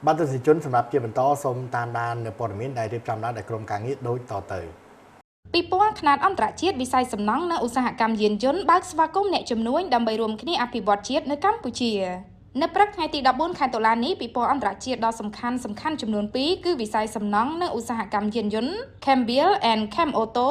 បាទទស្សនិកជនសម្រាប់ជាបន្តសូមតាមដាននៅព័ត៌មានដែលរៀបចំឡើងដោយក្រុមការងារដូចតទៅពិព័រណ៍ខ្នាតអន្តរជាតិវិស័យសំណង់និងឧស្សាហកម្មយានយន្តបើកស្វាគមន៍អ្នកជំនួញដើម្បីរួមគ្នាអភិវឌ្ឍជាតិនៅកម្ពុជានៅព្រឹកថ្ងៃទី14ខែតុលានេះពិព័រណ៍អន្តរជាតិដ៏សំខាន់ចំនួន2គឺវិស័យសំណង់និងឧស្សាហកម្មយានយន្ត Cambiel and Cam Auto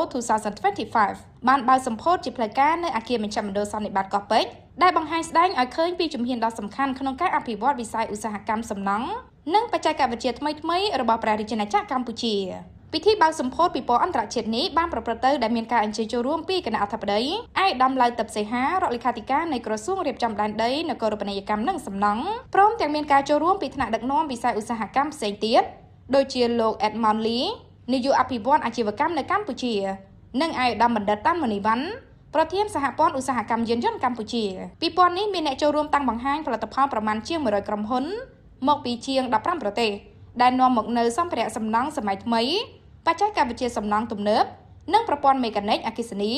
2025បានបើកសម្ពោធជាផ្លូវការនៅអគារមជ្ឈមណ្ឌលសន្និបាតកោះពេជ្រដែលបង្ហាញស្ដែងឲ្យឃើញពីជំហានដ៏សំខាន់ក្នុងការអភិវឌ្ឍវិស័យឧស្សាហកម្មសំណង់និងបច្ចេកវិទ្យាថ្មីៗរបស់ព្រះរាជាណាចក្រកម្ពុជាពិធីបើកសម្ពោធពិព័រណ៍អន្តរជាតិនេះបានប្រព្រឹត្តទៅដោយមានការអញ្ជើញចូលរួមពីគណៈអធិបតីឯកឧត្តមឡៅ តឹបសេហារដ្ឋលេខាធិការនៃក្រសួងរៀបចំដែនដីនគរូបនីយកម្មនិងសំណង់ព្រមទាំងមានការចូលរួមពីថ្នាក់ដឹកនាំវិស័យឧស្សាហកម្មផ្សេងទៀតដូចជាលោក Edmond Lee នាយកអភិវឌ្ឍអាជីវកម្មនៅកម្ពុជានិងឯកឧត្តមបណ្ឌិត តាន់ ម៉ូនីវ៉ាន់ប្រធានសហព័ន្ធឧស្សាហកម្មយានយន្តកម្ពុជាពិព័រណ៍នេះមានអ្នកចូលរួមតាំងបង្ហាញផលិតផលប្រមាណជាង100ក្រុមហ៊ុនមកពីជាង15ប្រទេសដែលនាំមកនៅសម្ភារៈសំណង់សម័យថ្មីបច្ចេកវិទ្យាសំណង់ទំនើបនិងប្រព័ន្ធមេកានិកអគ្គិសនី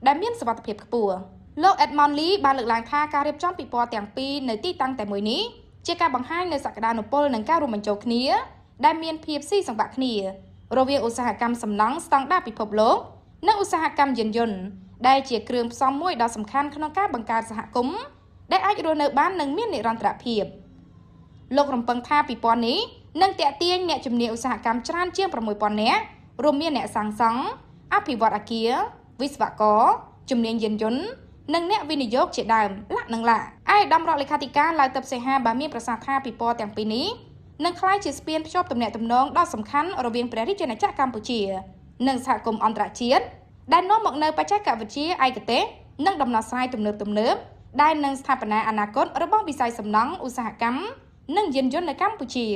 ដែលមានសុវត្ថិភាពខ្ពស់លោក Edmond Lee បានលើកឡើងថាការរៀបចំពិព័រណ៍ទាំងពីរនៅទីតាំងតែមួយនេះជាការបង្ហាញនូវសក្តានុពលនិងការរួមបញ្ចូលគ្នាដែលមានភាពស៊ីសង្វាក់គ្នារវាងឧស្សាហកម្មសំណង់ស្តង់ដារពិភពលោកនិងឧស្សាហកម្មយានយន្តដែលជាគ្រឿងផ្សំមួយដ៏សំខាន់ក្នុងការបង្កើតសហគមន៍ដែលអាចរស់នៅបាននិងមាននិរន្តរភាពលោករំពឹងថាពិព័រណ៍នេះនឹងទាក់ទាញអ្នកជំនាញឧស្សាហកម្មច្រើនជាង 6000 នាក់រួមមានអ្នកសាងសង់អភិវឌ្ឍអគារវិស្វករជំនាញយានយន្តនិងអ្នកវិនិយោគជាដើមឯកឧត្តមរដ្ឋលេខាធិការឡៅ តឹបសេហាបានមានប្រសាសន៍ថាពិព័រណ៍ទាំងពីរនេះនឹងក្លាយជាស្ពានភ្ជាប់ទំនាក់ទំនងដ៏សំខាន់រវាងព្រះរាជាណាចក្រកម្ពុជានិងសហគមន៍អន្តរជាតិដែលនាំមកនូវបច្ចេកវិទ្យាឯកទេសនិងដំណោះស្រាយទំនើបដែលនឹងស្ថាបនាអនាគតរបស់វិស័យសំណង់ឧស្សាហកម្មនិងយានយន្តនៅកម្ពុជា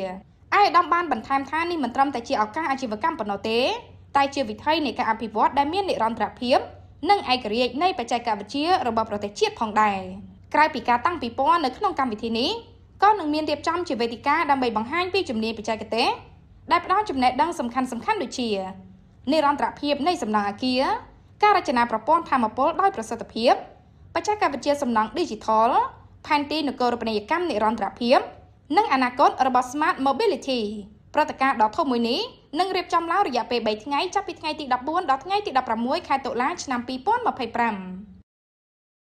ឯកឧត្តមបានបន្ថែមថានេះមិនត្រឹមតែជាឱកាសអាជីវកម្មប៉ុណ្ណោះទេតែជាវិថីនៃការអភិវឌ្ឍដែលមាននិរន្តរភាពនិងឯករាជ្យនៃបច្ចេកវិទ្យារបស់ប្រទេសជាតិផងដែរក្រៅពីការតាំងពិព័រណ៍នៅក្នុងកម្មវិធីនេះក៏នឹងមានរៀបចំជាវេទិកាដើម្បីបង្ហាញពីជំនាញបច្ចេកទេសដែលផ្ដល់ចំណេះដឹងសំខាន់ដូចជានិរន្តរភាពនៃសំណង់អគារការរចនាប្រព័ន្ធថាមពលដោយប្រសិទ្ធភាពបច្ចេកវិទ្យាសំណង់ Digital ផែនទីនគរូបនីយកម្មនិរន្តរភាពនិងអនាគតរបស់ Smart Mobility ព្រឹត្តិការណ៍ដ៏ធំមួយនេះនឹងរៀបចំឡើងរយៈពេល3ថ្ងៃចាប់ពីថ្ងៃទី14ដល់ថ្ងៃទី16ខែតុលាឆ្នាំ2025